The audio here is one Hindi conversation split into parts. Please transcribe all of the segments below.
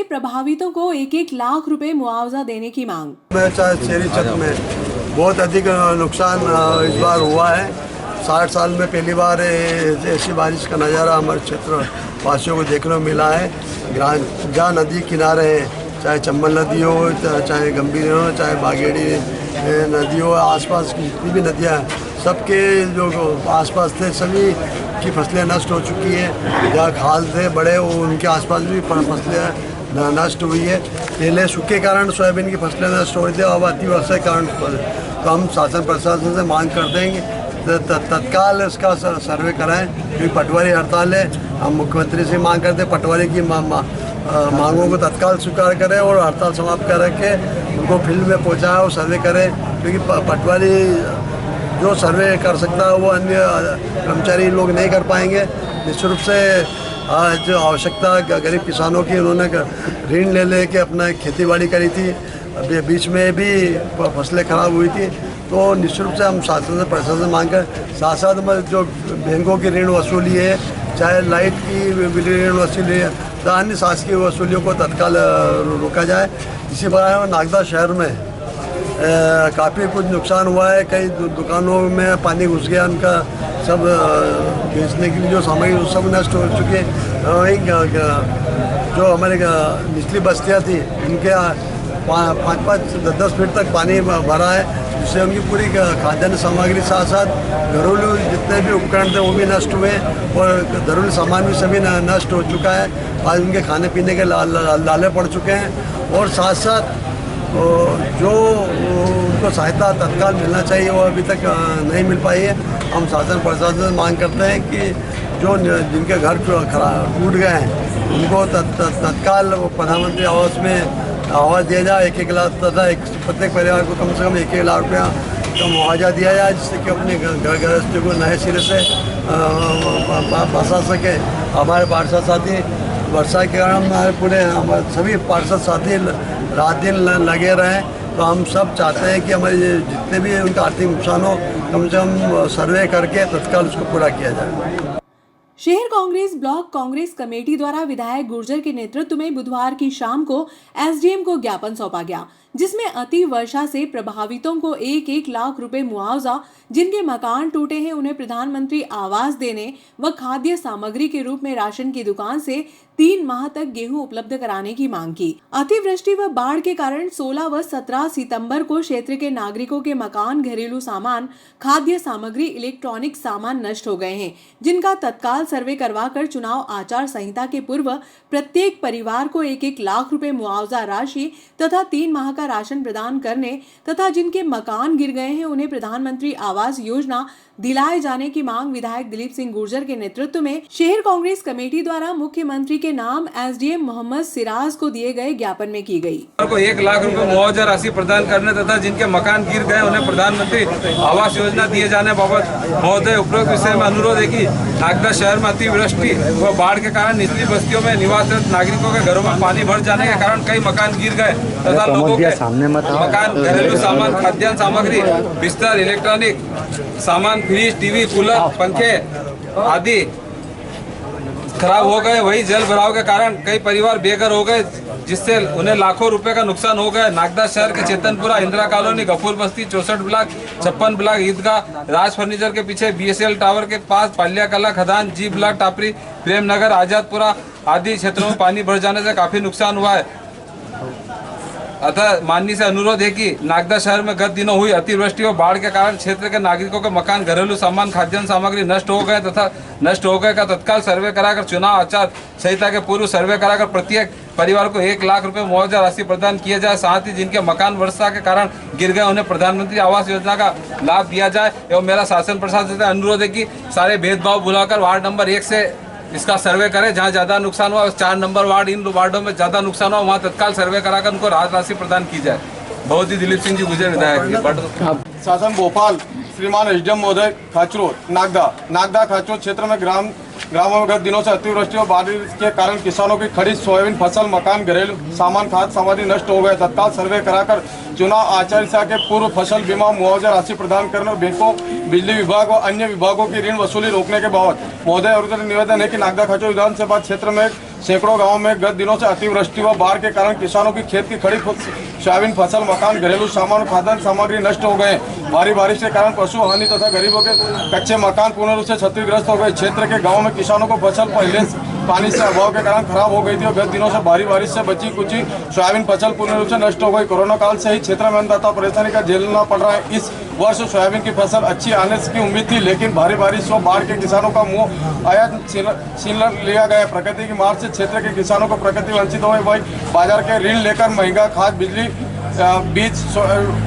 से प्रभावितों को 1-1 लाख रुपए मुआवजा देने की मांग। शेरी चक में बहुत अधिक नुकसान इस बार हुआ है। 60 साल में पहली बार ऐसी बारिश का नज़ारा हमारे क्षेत्र वासियों को देखने को मिला है। जहाँ नदी किनारे है, चाहे चंबल नदी हो, चाहे गंभीर हो, चाहे बागेड़ी नदी हो, आसपास की जितनी भी नदियाँ हैं, सबके जो आसपास थे सभी की फसलें नष्ट हो चुकी हैं। जहाँ खाल थे बड़े उनके आसपास भी फसलें नष्ट हुई है। पहले सूखे कारण सोयाबीन की फसलें नष्ट हो रही थी, अब अति वर्षा के कारण। तो हम शासन प्रशासन से मांग करते हैं कि तत्काल इसका सर्वे कराएं, क्योंकि पटवारी हड़ताल है। हम मुख्यमंत्री से मांग करते हैं पटवारी की मांगों को तत्काल स्वीकार करें और हड़ताल समाप्त कर के उनको फील्ड में पहुँचाएं और सर्वे करें, क्योंकि पटवारी जो सर्वे कर सकता है वो अन्य कर्मचारी लोग नहीं कर पाएंगे। निश्चित रूप से जो आवश्यकता गरीब किसानों की, उन्होंने ऋण ले के अपना खेती बाड़ी करी थी, अभी बीच में भी फसलें खराब हुई थी। तो निश्चित रूप से हम शासन से प्रशासन मांग कर साथ साथ में जो बैंकों की ऋण वसूली है, चाहे लाइट की ऋण वसूली है, अन्य शासकीय वसूलियों को तत्काल रोका जाए। इसी प्रकार नागदा शहर में काफ़ी कुछ नुकसान हुआ है। कई दुकानों में पानी घुस गया, उनका सब बेचने के लिए जो सामग्री सब नष्ट हो चुकी है। वहीं जो हमारे निचली बस्तियाँ थी, उनके 5-10 फीट तक पानी भरा है, जिससे उनकी पूरी खाद्यान्न सामग्री साथ साथ घरेलू जितने भी उपकरण थे वो भी नष्ट हुए और घरेलू सामान भी सभी नष्ट हो चुका है। आज उनके खाने पीने के लाले पड़ चुके हैं और साथ साथ जो उनको सहायता तत्काल मिलना चाहिए वो अभी तक नहीं मिल पाई है। हम शासन प्रशासन से मांग करते हैं कि जो जिनके घर टूट गए हैं उनको तत्काल प्रधानमंत्री आवास में आवास दिया जाए। 1-1 लाख तथा प्रत्येक परिवार को कम से कम 1-1 लाख रुपया का मुआवजा दिया जाए, जिससे कि अपने घर गृहस्थी को नए सिरे से बसा सके। हमारे पार्षद साथी वर्षा के कारण हमारे पूरे हमारे सभी पार्षद साथी रात दिन लगे रहें। तो हम सब चाहते हैं कि हमारे जितने भी उनका आर्थिक नुकसान हो, कम से कम सर्वे करके तत्काल उसको पूरा किया जाए। शहर कांग्रेस ब्लॉक कांग्रेस कमेटी द्वारा विधायक गुर्जर के नेतृत्व में बुधवार की शाम को एसडीएम को ज्ञापन सौंपा गया, जिसमें अति वर्षा से प्रभावितों को 1-1 लाख रुपए मुआवजा, जिनके मकान टूटे हैं उन्हें प्रधानमंत्री आवास देने व खाद्य सामग्री के रूप में राशन की दुकान से 3 माह तक गेहूं उपलब्ध कराने की मांग की। अतिवृष्टि व बाढ़ के कारण 16 व 17 सितंबर को क्षेत्र के नागरिकों के मकान, घरेलू सामान, खाद्य सामग्री, इलेक्ट्रॉनिक सामान नष्ट हो गए हैं, जिनका तत्काल सर्वे करवाकर चुनाव आचार संहिता के पूर्व प्रत्येक परिवार को 1-1 लाख रुपए मुआवजा राशि तथा 3 माह का राशन प्रदान करने तथा जिनके मकान गिर गए हैं उन्हें प्रधानमंत्री आवास योजना दिलाए जाने की मांग विधायक दिलीप सिंह गुर्जर के नेतृत्व में शहर कांग्रेस कमेटी द्वारा मुख्यमंत्री के नाम एसडीएम मोहम्मद सिराज को दिए गए ज्ञापन में की गई। 1 लाख रुपए मुआवजा राशि प्रदान करने तथा जिनके मकान गिर गए उन्हें प्रधानमंत्री आवास योजना दिए जाने बाबत महोदय उपरोक्त विषय में अनुरोध है कि नागदा शहर में अतिवृष्टि व बाढ़ के कारण निचली बस्तियों में निवासरत नागरिकों के घरों में पानी भर जाने के कारण कई मकान गिर गए तथा लोगों के मकान, घरेलू सामान, खाद्यान्न सामग्री, बिस्तर, इलेक्ट्रॉनिक सामान, फ्रिज, टीवी, कूलर, पंखे आदि खराब हो गए। वही जल भराव के कारण कई परिवार बेघर हो गए, जिससे उन्हें लाखों रुपए का नुकसान हो गया। नागदा शहर के चेतनपुरा, इंदिरा कॉलोनी, गफूर बस्ती, 64 ब्लॉक, 56 ब्लॉक, ईदगाह, राज फर्नीचर के पीछे, BSL टावर के पास, पाल्या कला खदान, जी ब्लॉक, टापरी, प्रेम नगर, आजादपुरा आदि क्षेत्रों में पानी भर जाने से काफी नुकसान हुआ है। अतः माननीय से अनुरोध है कि नागदा शहर में गत दिनों हुई अतिवृष्टि और बाढ़ के कारण क्षेत्र के नागरिकों के मकान, घरेलू सामान, खाद्यान्न सामग्री नष्ट हो गए का तत्काल सर्वे कराकर चुनाव आचार संहिता के पूर्व सर्वे कराकर प्रत्येक परिवार को 1 लाख रुपए मुआवजा राशि प्रदान किया जाए। साथ ही जिनके मकान वर्षा के कारण गिर गए उन्हें प्रधानमंत्री आवास योजना का लाभ दिया जाए। एवं मेरा शासन प्रशासन से अनुरोध है कि सारे भेदभाव भुलाकर वार्ड नंबर 1 से इसका सर्वे करें। जहां ज्यादा नुकसान हुआ, 4 नंबर वार्ड, इन वार्डों में ज्यादा नुकसान हुआ, वहां तत्काल सर्वे कराकर उनको राहत राशि प्रदान की जाए। बहुत ही दिलीप सिंह जी गुजर विधायक। शासन भोपाल श्रीमान एसडीएम महोदय खाचरो नागदा खाचरो क्षेत्र में ग्रामों में गत दिनों से अतिवृष्टि और बारिश के कारण किसानों की खड़ी सोयाबीन फसल, मकान, घरेलू सामान, खाद्य सामग्री नष्ट हो गए। तत्काल सर्वे कराकर चुनाव आचार संहिता के पूर्व फसल बीमा मुआवजा राशि प्रदान करने और बैंकों, बिजली विभाग और अन्य विभागों की ऋण वसूली रोकने के बाबत महोदय और निवेदन है कि नागदा खाचरो विधानसभा क्षेत्र में सैकड़ों गांवों में गत दिनों से अतिवृष्टि व बाढ़ के कारण किसानों की खेत की खड़ी सोयाबीन फसल, मकान, घरेलू सामान, खाद्यान्न सामग्री नष्ट हो गए। भारी बारिश के कारण पशु हानि तथा गरीबों के कच्चे मकान पूर्ण रूप से क्षतिग्रस्त हो गए। क्षेत्र के गाँव में किसानों को फसल पहले पानी से अभाव के कारण खराब हो गई थी और गत दिनों से भारी बारिश से बची कुची सोयाबीन फसल पूर्ण रूप से नष्ट हो गई। कोरोना काल से ही क्षेत्र में अन्नदाता परेशानी का झेलना पड़ रहा है। इस वर्ष सोयाबीन की फसल अच्छी आने की उम्मीद थी, लेकिन भारी बारिश व बाढ़ के किसानों का मुंह आयात छीन लिया गया। प्रकृति की मार से क्षेत्र के किसानों को प्रकृति वंचित हुए। वही बाजार के ऋण लेकर महंगा खाद, बिजली, बीज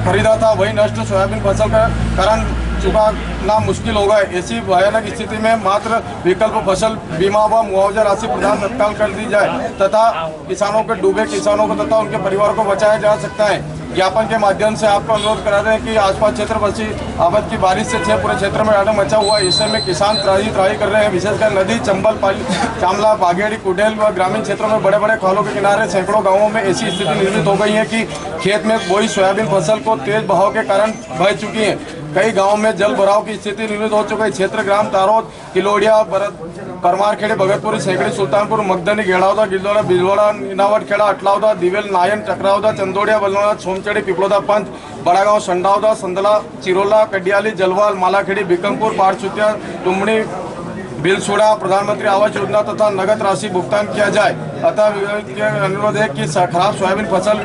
खरीदा था, वही नष्ट सोयाबीन फसल का कारण चुकाना मुश्किल होगा। ऐसी भयानक स्थिति में मात्र विकल्प फसल बीमा व मुआवजा राशि प्रदान तत्काल कर दी जाए तथा किसानों के डूबे किसानों को तथा उनके परिवार को बचाया जा सकता है। ज्ञापन के माध्यम से आपको अनुरोध करा दें कि आसपास क्षेत्र बसी आफत की बारिश से पूरे क्षेत्र में आनंद मचा हुआ है। इससे में किसान त्राही कर रहे हैं। विशेषकर नदी, चंबल, चामला, बागेड़ी, कुडेल व ग्रामीण क्षेत्रों में बड़े बड़े खालों के किनारे सैकड़ों गाँवों में ऐसी स्थिति निर्मित हो गई है कि खेत में बोई सोयाबीन फसल को तेज बहाव के कारण बह चुकी है। कई गांवों में जल भराव की स्थिति निर्मित हो चुकी है। क्षेत्र ग्राम तारोद, किलोड़िया, परमारखेड़े, भगतपुरी, सैकड़ी, सुल्तानपुर, मगदनी, गेड़ावदा, गिल्लोरा, बिलवाड़ा, नीनावटखेड़ा, अटलावदा, दिवेल, नायन, चक्रावदा, चंदोड़िया, बलनौदा, सोमचड़ी, पिपलोदा, पंच, बड़ागांव, संडावदा, संदला, चिरोला, कडियाली, जलवाल, मालाखेड़ी, बिकमपुर, पारचुतिया, टुमड़ी, बिलसुड़ा प्रधानमंत्री आवास योजना तथा नगद राशि भुगतान किया जाए। अतः अनुरोध है कि खराब सोयाबीन फसल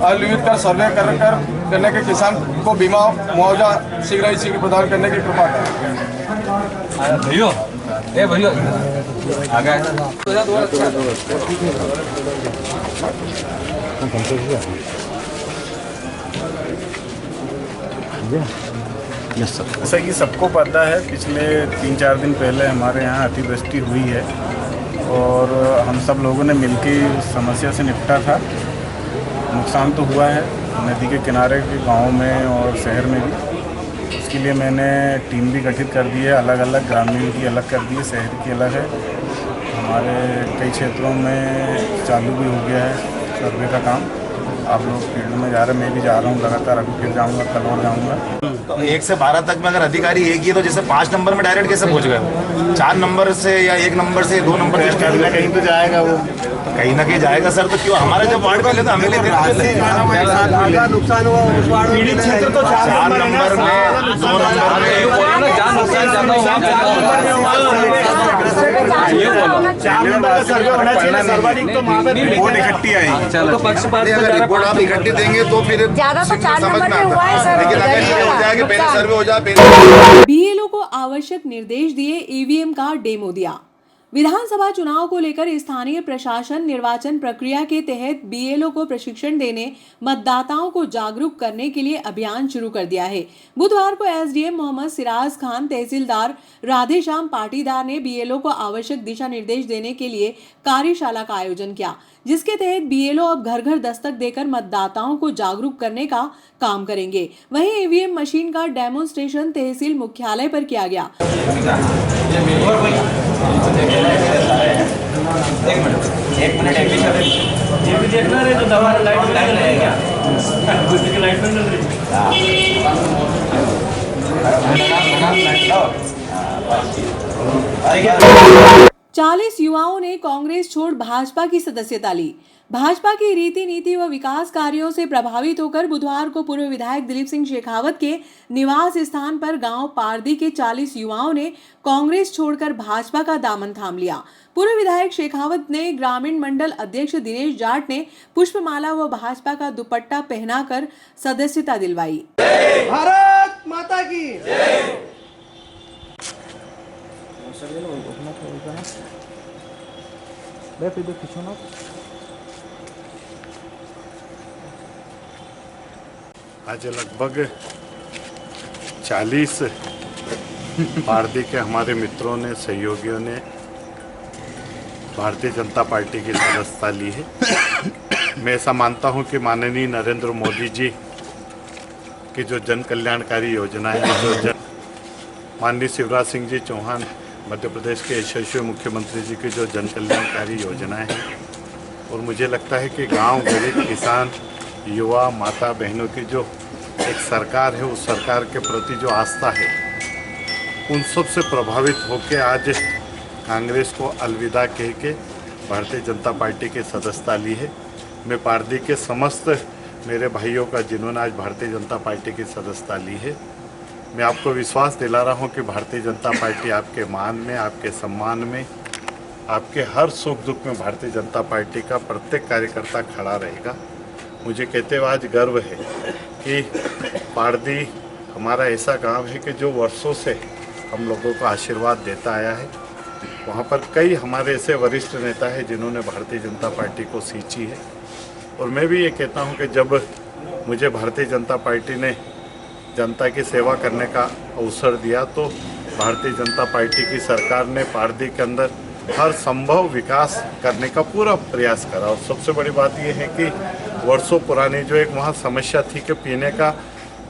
अलिखित कर सर्वे करने के किसान को बीमा मुआवजा शीघ्र ही शीघ्र प्रदान करने की कृपा करें। भैया आगे जैसा कि सबको पता है, पिछले 3-4 दिन पहले हमारे यहाँ अतिवृष्टि हुई है और हम सब लोगों ने मिलकर समस्या से निपटा था। नुकसान तो हुआ है नदी के किनारे के गाँव में और शहर में भी। उसके लिए मैंने टीम भी गठित कर दी है, अलग अलग, ग्रामीण की अलग कर दी है, शहर की अलग है। हमारे कई क्षेत्रों में चालू भी हो गया है सर्वे का काम। आप लोग फील्ड में जा रहे हैं, मैं भी जा रहा हूँ लगातार, अभी फिर जाऊँगा, कल और जाऊँगा। तो 1 से 12 तक में अगर अधिकारी एक ही है तो जैसे 5 नंबर में डायरेक्ट कैसे पहुँच गए? 4 नंबर से या 1 नंबर से 2 नंबर से कहीं ना कहीं तो जाएगा वो, कहीं ना कहीं जाएगा सर। तो क्यों हमारा जब वार्ड का लेता हमें लेते नुकसान हुआ उस वार्ड में क्षेत्र तो 4 नंबर में 2 नंबर में 4 नंबर का सर्वे होना चाहिए सर्वाधिक, तो वहाँ पे रिपोर्ट इकट्ठी आई। अगर रिपोर्ट आप इकट्ठी देंगे तो फिर ज्यादा तो 4 नंबर में हुआ है सर। लेकिन अगर ये हो जाए कि पहले सर्वे हो जाए, बीएलओ को आवश्यक निर्देश दिए, ईवीएम का डेमो दिया। विधानसभा चुनाव को लेकर स्थानीय प्रशासन निर्वाचन प्रक्रिया के तहत बीएलओ को प्रशिक्षण देने, मतदाताओं को जागरूक करने के लिए अभियान शुरू कर दिया है। बुधवार को एसडीएम मोहम्मद सिराज खान, तहसीलदार राधेश्याम पाटीदार ने बीएलओ को आवश्यक दिशा निर्देश देने के लिए कार्यशाला का आयोजन किया, जिसके तहत बीएलओ अब घर घर दस्तक देकर मतदाताओं को जागरूक करने का काम करेंगे। वहीं ईवीएम मशीन का डेमोन्स्ट्रेशन तहसील मुख्यालय पर किया गया। एक मिनट ये भी देखना रहे तो दवा लाइट है क्या? लाइट बंद कर 40 युवाओं ने कांग्रेस छोड़ भाजपा की सदस्यता ली। भाजपा की रीति नीति व विकास कार्यों से प्रभावित होकर बुधवार को पूर्व विधायक दिलीप सिंह शेखावत के निवास स्थान पर गांव पारदी के 40 युवाओं ने कांग्रेस छोड़कर भाजपा का दामन थाम लिया। पूर्व विधायक शेखावत ने ग्रामीण मंडल अध्यक्ष दिनेश जाट ने पुष्पमाला व भाजपा का दुपट्टा पहनाकर सदस्यता दिलवाई। भारत माता की आज लगभग 40 पारदी के हमारे मित्रों ने, सहयोगियों ने भारतीय जनता पार्टी की सदस्यता ली है। मैं ऐसा मानता हूं कि माननीय नरेंद्र मोदी जी की जो जन कल्याणकारी योजना है, माननीय शिवराज सिंह जी चौहान मध्य प्रदेश के यशस्वी मुख्यमंत्री जी की जो जन कल्याणकारी योजनाएं हैं, और मुझे लगता है कि गांव, गरीब, किसान, युवा, माता बहनों की जो एक सरकार है, उस सरकार के प्रति जो आस्था है, उन सब से प्रभावित होकर आज कांग्रेस को अलविदा कह के भारतीय जनता पार्टी की सदस्यता ली है। मैं पारदी के समस्त मेरे भाइयों का जिन्होंने आज भारतीय जनता पार्टी की सदस्यता ली है, मैं आपको विश्वास दिला रहा हूं कि भारतीय जनता पार्टी आपके मान में, आपके सम्मान में, आपके हर सुख दुख में भारतीय जनता पार्टी का प्रत्येक कार्यकर्ता खड़ा रहेगा। मुझे कहते हुए आज गर्व है कि पारदी हमारा ऐसा गांव है कि जो वर्षों से हम लोगों को आशीर्वाद देता आया है। वहाँ पर कई हमारे ऐसे वरिष्ठ नेता हैं जिन्होंने भारतीय जनता पार्टी को सींची है। और मैं भी ये कहता हूँ कि जब मुझे भारतीय जनता पार्टी ने जनता की सेवा करने का अवसर दिया तो भारतीय जनता पार्टी की सरकार ने पारदी के अंदर हर संभव विकास करने का पूरा प्रयास करा। और सबसे बड़ी बात यह है कि वर्षों पुरानी जो एक वहाँ समस्या थी कि पीने का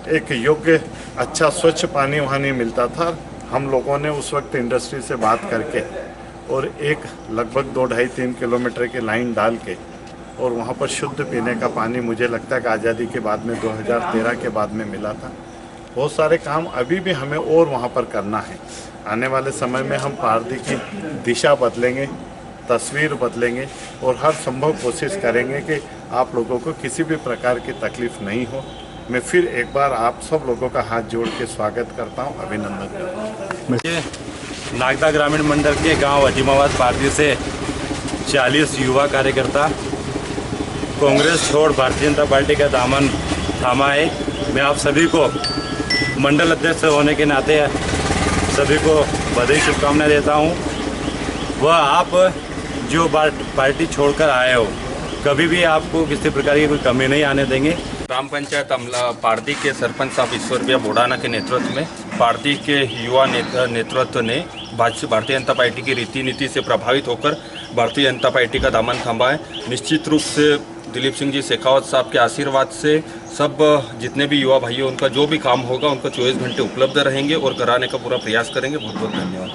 एक योग्य अच्छा स्वच्छ पानी वहाँ नहीं मिलता था, हम लोगों ने उस वक्त इंडस्ट्री से बात करके और एक लगभग 2-2.5-3 किलोमीटर की लाइन डाल के और वहाँ पर शुद्ध पीने का पानी मुझे लगता है कि आज़ादी के बाद में 2013 के बाद में मिला था। बहुत सारे काम अभी भी हमें और वहाँ पर करना है। आने वाले समय में हम पारदी की दिशा बदलेंगे, तस्वीर बदलेंगे और हर संभव कोशिश करेंगे कि आप लोगों को किसी भी प्रकार की तकलीफ़ नहीं हो। मैं फिर एक बार आप सब लोगों का हाथ जोड़ के स्वागत करता हूं, अभिनंदन करता हूं। नागदा ग्रामीण मंडल के गांव अजीमाबाद पारदी से 40 युवा कार्यकर्ता कांग्रेस छोड़ भारतीय जनता पार्टी का दामन थामा है। मैं आप सभी को मंडल अध्यक्ष होने के नाते सभी को बधाई शुभकामनाएं देता हूं। वह आप जो पार्टी छोड़कर आए हो, कभी भी आपको किसी प्रकार की कोई कमी नहीं आने देंगे। ग्राम पंचायत पारदी के सरपंच साहब ईश्वरप्रिया बोडाना के नेतृत्व में पारदी के युवा नेतृत्व ने भारतीय जनता पार्टी की रीति नीति से प्रभावित होकर भारतीय जनता पार्टी का दामन थामा है। निश्चित रूप से दिलीप सिंह जी शेखावत साहब के आशीर्वाद से सब जितने भी युवा भाइयों उनका जो भी काम होगा उनको 24 घंटे उपलब्ध रहेंगे और कराने का पूरा प्रयास करेंगे। बहुत बहुत धन्यवाद।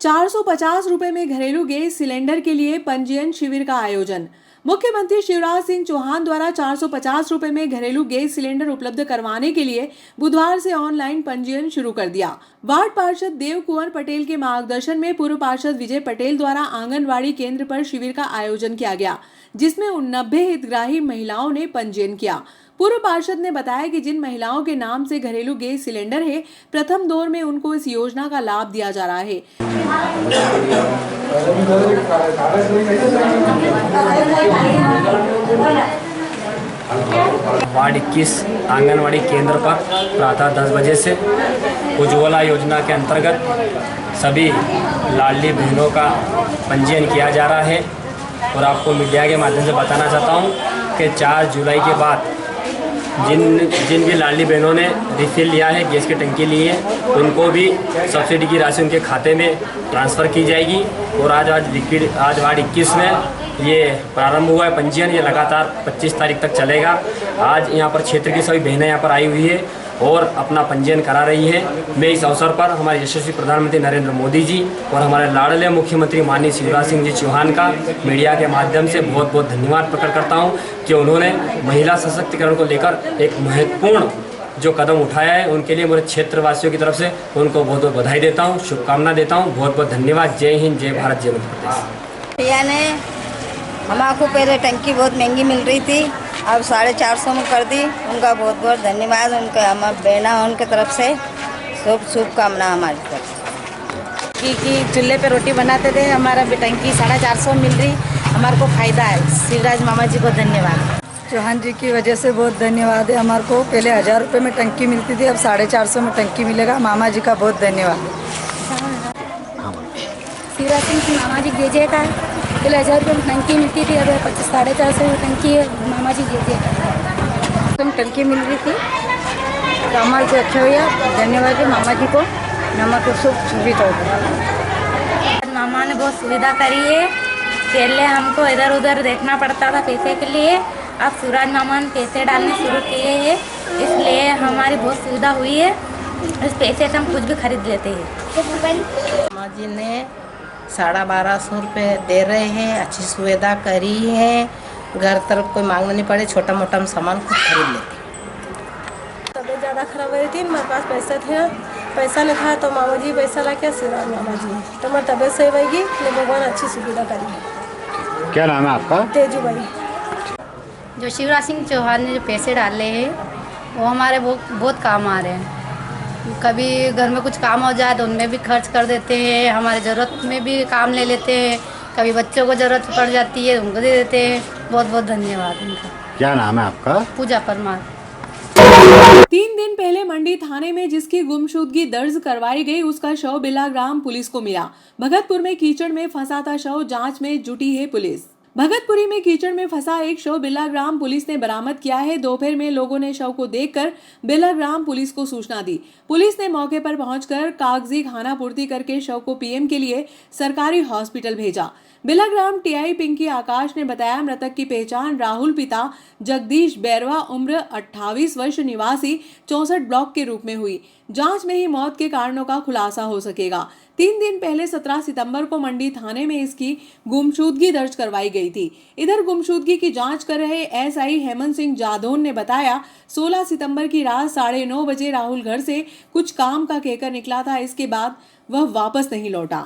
450 रुपए में घरेलू गैस सिलेंडर के लिए पंजीयन शिविर का आयोजन। मुख्यमंत्री शिवराज सिंह चौहान द्वारा 450 रुपए में घरेलू गैस सिलेंडर उपलब्ध करवाने के लिए बुधवार से ऑनलाइन पंजीयन शुरू कर दिया। वार्ड पार्षद देव कुंवर पटेल के मार्गदर्शन में पूर्व पार्षद विजय पटेल द्वारा आंगनवाड़ी केंद्र पर शिविर का आयोजन किया गया, जिसमें 90 हितग्राही महिलाओं ने पंजीयन किया। पूर्व पार्षद ने बताया कि जिन महिलाओं के नाम से घरेलू गैस सिलेंडर है, प्रथम दौर में उनको इस योजना का लाभ दिया जा रहा है। वार्ड 21 आंगनवाड़ी केंद्र पर प्रातः 10 बजे से उज्ज्वला योजना के अंतर्गत सभी लाडली बहनों का पंजीयन किया जा रहा है। और आपको मीडिया के माध्यम से बताना चाहता हूं कि 4 जुलाई के बाद जिन भी लाडली बहनों ने रिफिल लिया है, गैस की टंकी ली है, उनको भी सब्सिडी की राशि उनके खाते में ट्रांसफ़र की जाएगी। और आज वार्ड 21 में ये प्रारंभ हुआ है पंजीयन। ये लगातार 25 तारीख तक चलेगा। आज यहाँ पर क्षेत्र की सभी बहनें यहाँ पर आई हुई है और अपना पंजीयन करा रही है। मैं इस अवसर पर हमारे यशस्वी प्रधानमंत्री नरेंद्र मोदी जी और हमारे लाडले मुख्यमंत्री माननीय शिवराज सिंह जी चौहान का मीडिया के माध्यम से बहुत बहुत धन्यवाद प्रकट करता हूं कि उन्होंने महिला सशक्तिकरण को लेकर एक महत्वपूर्ण जो कदम उठाया है। उनके लिए मेरे क्षेत्रवासियों की तरफ से उनको बहुत बहुत बधाई देता हूँ, शुभकामना देता हूँ। बहुत बहुत धन्यवाद। जय हिंद, जय भारत, जय मध्य प्रदेश। भैया ने हमारे पहले टंकी बहुत महंगी मिल रही थी, अब 450 में कर दी। उनका बहुत बहुत धन्यवाद। उनका हमारे बहना उनके तरफ से शुभकामना हमारी तरफ कि चूल्हे पे रोटी बनाते थे, हमारा टंकी 450 मिल रही, हमारे को फ़ायदा है। शिवराज मामा जी को धन्यवाद। चौहान जी की वजह से बहुत धन्यवाद है। हमारे को पहले 1000 रुपये में टंकी मिलती थी, अब 450 में टंकी मिलेगा। मामा जी का बहुत धन्यवाद। शिवराज सिंह मामा जी जय जयकार। पहले 1000 रुपये में टंकी मिलती थी, अब 450 में टंकी है। मामा जी जय जयकार। तो टंकी मिल रही थी तो हमारे को अच्छा हुआ। धन्यवाद है मामा जी को, मामा को सब सुविधा हो। मामा ने बहुत सुविधा करी है। पहले हमको इधर उधर देखना पड़ता था पैसे के लिए, अब शिवराज मामा ने पैसे डालने शुरू किए हैं, इसलिए हमारी बहुत सुविधा हुई है। इस पैसे से हम कुछ भी खरीद लेते हैं। मामा जी ने 1250 रुपये दे रहे हैं, अच्छी सुविधा करी है। घर तरफ कोई मांगना नहीं पड़े, छोटा मोटा हम सामान खुद खरीद लेते हैं। तबीयत ज़्यादा खराब हो रही थी, मेरे पास पैसे थे पैसा नहीं था तो मामा जी पैसा ला के सिरा मामा जी तो मैं तबीयत सही रहेगी तो भगवान अच्छी सुविधा करेगी। क्या नाम है आपका? तेजू भाई। जो शिवराज सिंह चौहान ने जो पैसे डाले हैं वो हमारे बहुत काम आ रहे हैं। कभी घर में कुछ काम हो जाए तो उनमें भी खर्च कर देते हैं, हमारे ज़रूरत में भी काम ले लेते हैं, कभी बच्चों को ज़रूरत पड़ जाती है उनको दे देते हैं। बहुत बहुत धन्यवाद उनका। क्या नाम है आपका? पूजा परमार। 3 दिन पहले मंडी थाने में जिसकी गुमशुदगी दर्ज करवाई गई उसका शव बिलाग्राम पुलिस को मिला। भगतपुर में कीचड़ में फंसा था शव, जांच में जुटी है पुलिस। भगतपुरी में कीचड़ में फंसा एक शव बिलाग्राम पुलिस ने बरामद किया है। दोपहर में लोगों ने शव को देखकर बिलाग्राम पुलिस को सूचना दी। पुलिस ने मौके पर पहुंचकर कागजी खानापूर्ति करके शव को पीएम के लिए सरकारी हॉस्पिटल भेजा। बिलाग्राम टीआई पिंकी आकाश ने बताया मृतक की पहचान राहुल पिता जगदीश बैरवा उम्र 28 वर्ष निवासी 64 ब्लॉक के रूप में हुई। जांच में ही मौत के कारणों का खुलासा हो सकेगा। 3 दिन पहले 17 सितंबर को मंडी थाने में इसकी गुमशुदगी दर्ज करवाई गई थी। इधर गुमशुदगी की जांच कर रहे एसआई हेमंत सिंह जादौन ने बताया 16 सितंबर की रात 9:30 बजे राहुल घर से कुछ काम का कहकर निकला था। इसके बाद वह वापस नहीं लौटा।